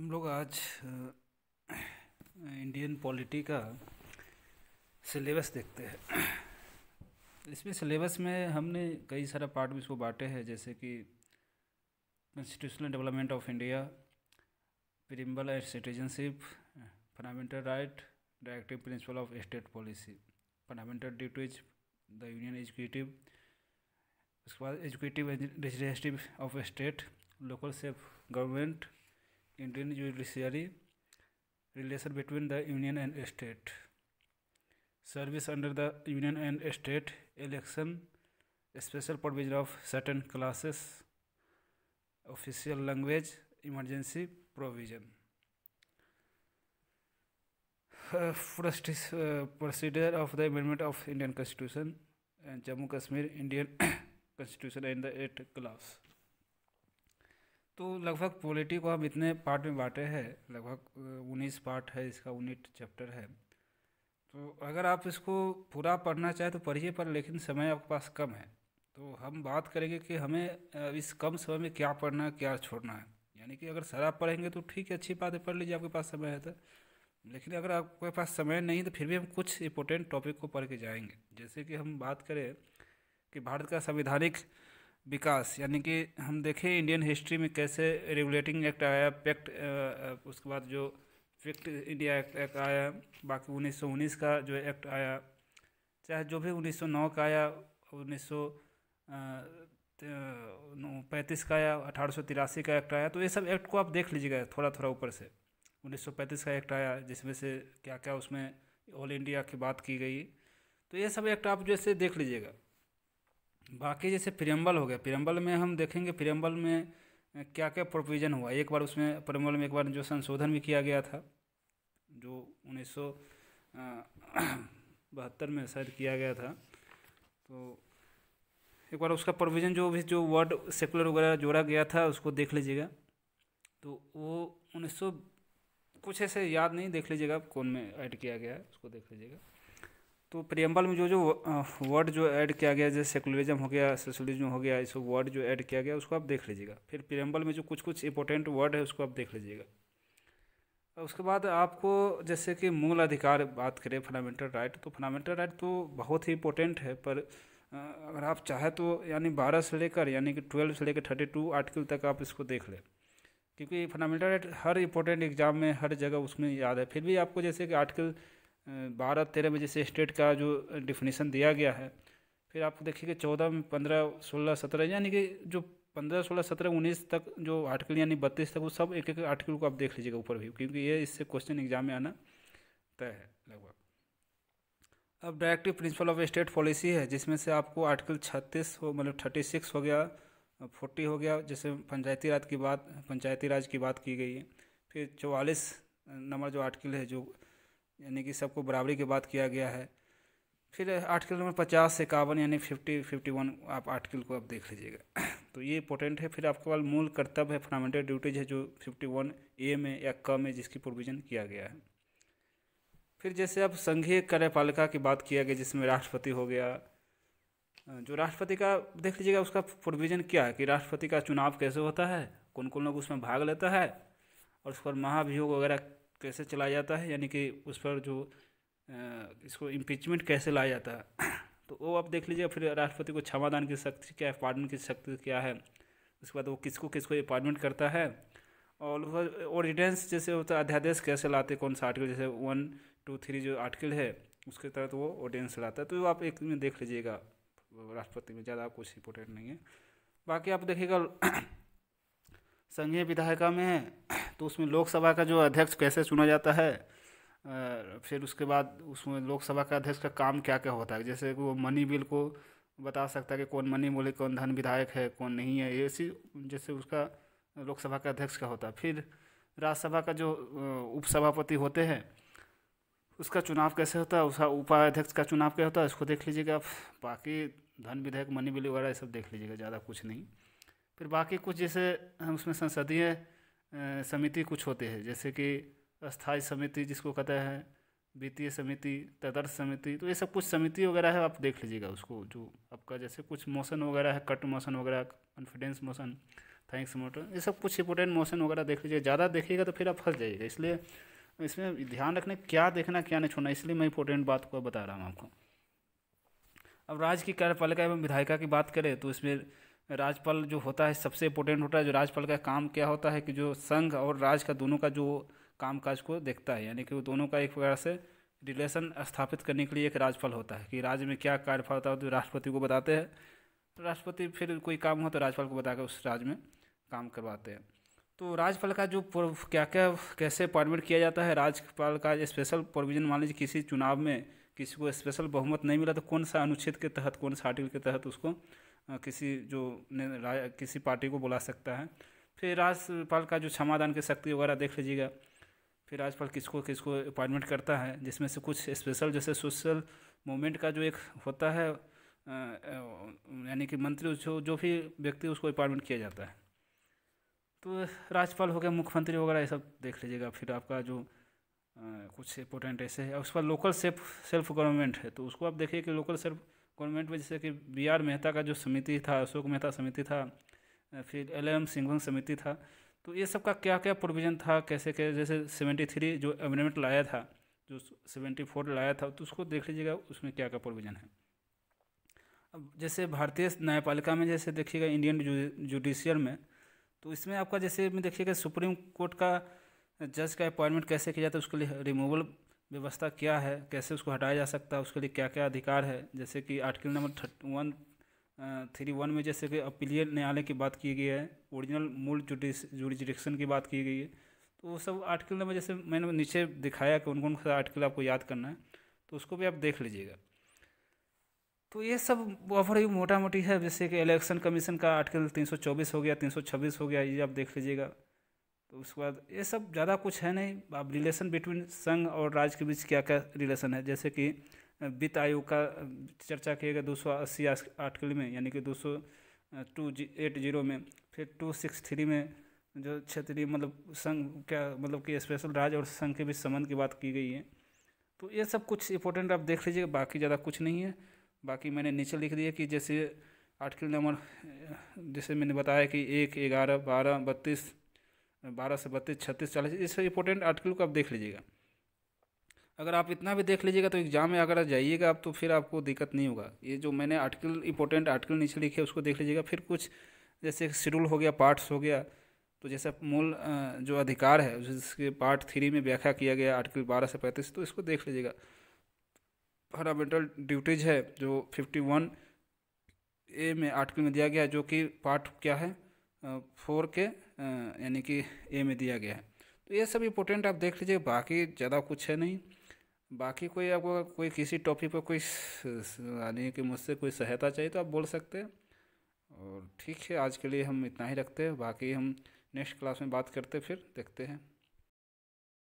हम लोग आज इंडियन पॉलिटी का सिलेबस देखते हैं। इसमें सिलेबस में हमने कई सारा पार्ट में इसको बांटे हैं, जैसे कि constitutional development of India, preamble and citizenship, fundamental right, directive principle of state policy, fundamental duties the union educative, उसके बाद educative and legislative of state, local self government, Indian judiciary, relation between the union and state, service under the union and state, election, special provision of certain classes, official language, emergency provision, procedure of the amendment of Indian Constitution and Jammu Kashmir Indian Constitution and the 8th clause। तो लगभग polity को हम इतने part में बांटे हैं, लगभग 19 part है इसका, 19 चैप्टर है। तो अगर आप इसको पूरा पढ़ना चाहें तो पढ़िए, पर लेकिन समय आपके पास कम है, तो हम बात करेंगे कि हमें इस कम समय में क्या पढ़ना है, क्या छोड़ना है। यानी कि अगर सारा पढ़ेंगे तो ठीक है, अच्छी बात है, पढ़ लीजिए, आपके पास समय है तो। लेकिन अगर आपके पास समय नहीं तो फिर भी हम कुछ इंपॉर्टेंट टॉपिक को पढ़ के जाएंगे। जैसे कि हम बात करें कि भारत का संवैधानिक विकास, यानी कि हम देखें इंडियन हिस्ट्री में कैसे रेगुलेटिंग एक्ट आया, पैक्ट, उसके बाद जो फिक्ट इंडिया एक्ट आया, बाकी 1919 का जो एक्ट आया, चाहे जो भी 1909 का आया, 1935 का आया, 1883 का एक्ट आया। तो ये सब एक्ट को आप देख लीजिएगा थोड़ा थोड़ा ऊपर से। 1935 का एक्ट आया जिसमें से क्या क्या उसमें ऑल इंडिया की बात की गई, तो ये सब एक्ट आप जैसे देख लीजिएगा। बाकी जैसे प्रियम्बल हो गया, प्रियम्बल में हम देखेंगे प्रियम्बल में क्या क्या प्रोविज़न हुआ। एक बार उसमें प्रियम्बल में एक बार जो संशोधन भी किया गया था, जो 1972 में शायद किया गया था। तो एक बार उसका प्रोविज़न जो भी जो वर्ड सेकुलर वगैरह जोड़ा गया था उसको देख लीजिएगा। तो वो 1900 कुछ ऐसे याद नहीं, देख लीजिएगा कौन में ऐड किया गया है, उसको देख लीजिएगा। तो प्रियम्बल में जो जो वर्ड जो ऐड किया गया, जैसे सेकुलरिज्म हो गया, सोशलिज्म हो गया, इस वर्ड जो ऐड किया गया उसको आप देख लीजिएगा। फिर प्रियम्बल में जो कुछ कुछ इंपॉर्टेंट वर्ड है उसको आप देख लीजिएगा। और उसके बाद आपको जैसे कि मूल अधिकार बात करें, फंडामेंटल राइट, तो फंडामेंटल राइट तो बहुत ही इंपॉर्टेंट है, पर अगर आप चाहें तो यानी 12 से लेकर यानी कि 12 से लेकर 32 आर्टिकल तक आप इसको देख लें, क्योंकि फंडामेंटल राइट हर इंपॉर्टेंट एग्जाम में हर जगह उसमें याद है। फिर भी आपको जैसे कि आर्टिकल 12-13 में जैसे स्टेट का जो डिफिनीसन दिया गया है, फिर आप देखिए कि 14 में 15, 16, 17, यानी कि जो 15, 16, 17, 19 तक जो आर्टिकल यानी 32 तक, वो सब एक एक आर्टिकल को आप देख लीजिएगा ऊपर भी, क्योंकि ये इससे क्वेश्चन एग्जाम में आना तय है लगभग। अब directive principle of state policy है, जिसमें से आपको आर्टिकल 36 हो, मतलब 36 हो गया, 40 हो गया, जैसे पंचायती राज की बात की गई है। फिर 44 नंबर जो आर्टिकल है, जो यानी कि सबको बराबरी की बात किया गया है। फिर आर्टिकल नंबर 50 से 51 यानी 51 आप आर्टिकल को आप देख लीजिएगा। तो ये इंपॉर्टेंट है। फिर आपके पास मूल कर्तव्य है, फंडामेंटल ड्यूटीज है, जो 51A में या क में जिसकी प्रोविज़न किया गया है। फिर जैसे अब संघीय कार्यपालिका की बात किया गया, जिसमें राष्ट्रपति हो गया। जो राष्ट्रपति का देख लीजिएगा, उसका प्रोविज़न क्या है कि राष्ट्रपति का चुनाव कैसे होता है, कौन कौन लोग उसमें भाग लेता है, और उस पर महाभियोग वगैरह कैसे चलाया जाता है, यानी कि उस पर जो इसको इम्पीचमेंट कैसे लाया जाता है। तो वो आप देख लीजिए। फिर राष्ट्रपति को क्षमादान की शक्ति क्या है, पार्डन की शक्ति क्या है, उसके बाद वो किसको किसको अपॉइंटमेंट करता है, और ऑर्डिनेंस जैसे होता है, अध्यादेश कैसे लाते, कौन सा आर्टिकल, जैसे 1, 2, 3 जो आर्टिकल है उसके तहत वो ऑर्डिनेंस लाता है। तो वो आप एक में देख लीजिएगा, राष्ट्रपति में ज़्यादा कुछ इंपॉर्टेंट नहीं है। बाकी आप देखिएगा संघीय विधायिका में है, तो उसमें लोकसभा का जो अध्यक्ष कैसे चुना जाता है, फिर उसके बाद उसमें लोकसभा का अध्यक्ष का काम क्या क्या होता है, जैसे कि वो मनी बिल को बता सकता है कि कौन मनी बोले, कौन धन विधायक है, कौन नहीं है, ये ऐसी जैसे उसका लोकसभा का अध्यक्ष का होता है। फिर राज्यसभा का जो उपसभापति होते हैं उसका चुनाव कैसे होता है, उसका उपाध्यक्ष का चुनाव क्या होता है, इसको देख लीजिएगा आप। बाकी धन विधायक, मनी बिल वगैरह ये सब देख लीजिएगा, ज़्यादा कुछ नहीं। फिर बाकी कुछ जैसे हम उसमें संसदीय समिति कुछ होते हैं, जैसे कि स्थायी समिति जिसको कहते हैं, वित्तीय समिति, तदर्थ समिति, तो ये सब कुछ समिति वगैरह है, आप देख लीजिएगा उसको। जो आपका जैसे कुछ मोशन वगैरह है, कट मोशन वगैरह, कॉन्फिडेंस मोशन, थैंक्स मोशन, ये सब कुछ इंपॉर्टेंट मोशन वगैरह देख लीजिए। ज़्यादा देखिएगा तो फिर आप फंस जाइएगा, इसलिए इसमें ध्यान रखना क्या देखना क्या नहीं छोड़ना, इसलिए मैं इंपॉर्टेंट बात को बता रहा हूँ आपको। अब राज्य की कार्यपालिका एवं विधायिका की बात करें तो इसमें राज्यपाल जो होता है सबसे इम्पोर्टेंट होता है। जो राज्यपाल का काम क्या होता है कि जो संघ और राज्य का दोनों का जो कामकाज को देखता है, यानी कि वो दोनों का एक प्रकार से रिलेशन स्थापित करने के लिए एक राज्यपाल होता है कि राज्य में क्या कार्यभार होता है तो राष्ट्रपति को बताते हैं, तो राष्ट्रपति फिर कोई काम हो तो राज्यपाल को बताकर उस राज्य में काम करवाते हैं। तो राज्यपाल का जो क्या क्या कैसे अपॉइंटमेंट किया जाता है, राज्यपाल का स्पेशल प्रोविजन, मान लीजिए किसी चुनाव में किसी को स्पेशल बहुमत नहीं मिला तो कौन सा अनुच्छेद के तहत, कौन सा आर्टिकल के तहत उसको किसी जो किसी पार्टी को बुला सकता है। फिर राज्यपाल का जो क्षमादान की शक्ति वगैरह देख लीजिएगा। फिर राज्यपाल किसको किसको अपॉइंटमेंट करता है, जिसमें से कुछ स्पेशल जैसे सोशल मूवमेंट का जो एक होता है यानी कि मंत्री जो भी व्यक्ति उसको अपॉइंटमेंट किया जाता है। तो राज्यपाल हो गया, मुख्यमंत्री वगैरह ये सब देख लीजिएगा। फिर आपका जो कुछ इंपॉर्टेंट ऐसे है। उसके बाद लोकल सेल्फ गवर्नमेंट है, तो उसको आप देखिए कि लोकल सेल्फ गवर्नमेंट में जैसे कि बी आर मेहता का जो समिति था, अशोक मेहता समिति था, फिर एल एम सिंघम समिति था, तो ये सब का क्या क्या प्रोविज़न था, कैसे कैसे, जैसे 73 जो अमेंडमेंट लाया था, जो 74 लाया था, तो उसको देख लीजिएगा उसमें क्या क्या प्रोविज़न है। अब जैसे भारतीय न्यायपालिका में जैसे देखिएगा इंडियन जुडिशियल में, तो इसमें आपका जैसे में देखिएगा सुप्रीम कोर्ट का जज का अपॉइंटमेंट कैसे किया जाता है, उसके लिए रिमूवल व्यवस्था क्या है, कैसे उसको हटाया जा सकता है, उसके लिए क्या क्या अधिकार है। जैसे कि आर्टिकल नंबर 131 में जैसे कि अपीलीय न्यायालय की बात की गई है, ओरिजिनल मूल जुडिक्शन की बात की गई है। तो वो सब आर्टिकल नंबर जैसे मैंने नीचे दिखाया कि कौन सा आर्टिकल आपको याद करना है, तो उसको भी आप देख लीजिएगा। तो ये सब ओवरव्यू मोटा मोटी है। जैसे कि इलेक्शन कमीशन का आर्टिकल 324 हो गया, 326 हो गया, ये आप देख लीजिएगा। तो उसके बाद ये सब ज़्यादा कुछ है नहीं। अब रिलेशन बिटवीन संघ और राज्य के बीच क्या क्या रिलेशन है, जैसे कि वित्त आयोग का चर्चा किया गया 280 आर्टिकल में, यानी कि 280 में, फिर 263 में जो क्षेत्रीय मतलब संघ क्या मतलब कि स्पेशल राज्य और संघ के बीच संबंध की बात की गई है। तो ये सब कुछ इंपॉर्टेंट आप देख लीजिएगा, बाकी ज़्यादा कुछ नहीं है। बाकी मैंने नीचे लिख दिया कि जैसे आर्टिकल नंबर जैसे मैंने बताया कि 1, 11, 12, 32, 12 से 32, 36, 40, इस इंपॉर्टेंट आर्टिकल को आप देख लीजिएगा। अगर आप इतना भी देख लीजिएगा तो एग्जाम में अगर जाइएगा आप तो फिर आपको दिक्कत नहीं होगा। ये जो मैंने आर्टिकल इंपॉर्टेंट आर्टिकल नीचे लिखे उसको देख लीजिएगा। फिर कुछ जैसे शेड्यूल हो गया, पार्ट्स हो गया, तो जैसे मूल जो अधिकार है उसके पार्ट 3 में व्याख्या किया गया आर्टिकल 12 से 35, तो इसको देख लीजिएगा। फंडामेंटल ड्यूटीज है जो 51A में आर्टिकल में दिया गया है, जो कि पार्ट क्या है 4 के यानी कि ए में दिया गया है। तो ये सब इंपॉर्टेंट आप देख लीजिए, बाकी ज़्यादा कुछ है नहीं। बाकी कोई आपको कोई किसी टॉपिक पर कोई यानी कि मुझसे कोई सहायता चाहिए तो आप बोल सकते हैं। और ठीक है, आज के लिए हम इतना ही रखते हैं, बाकी हम नेक्स्ट क्लास में बात करते फिर देखते हैं।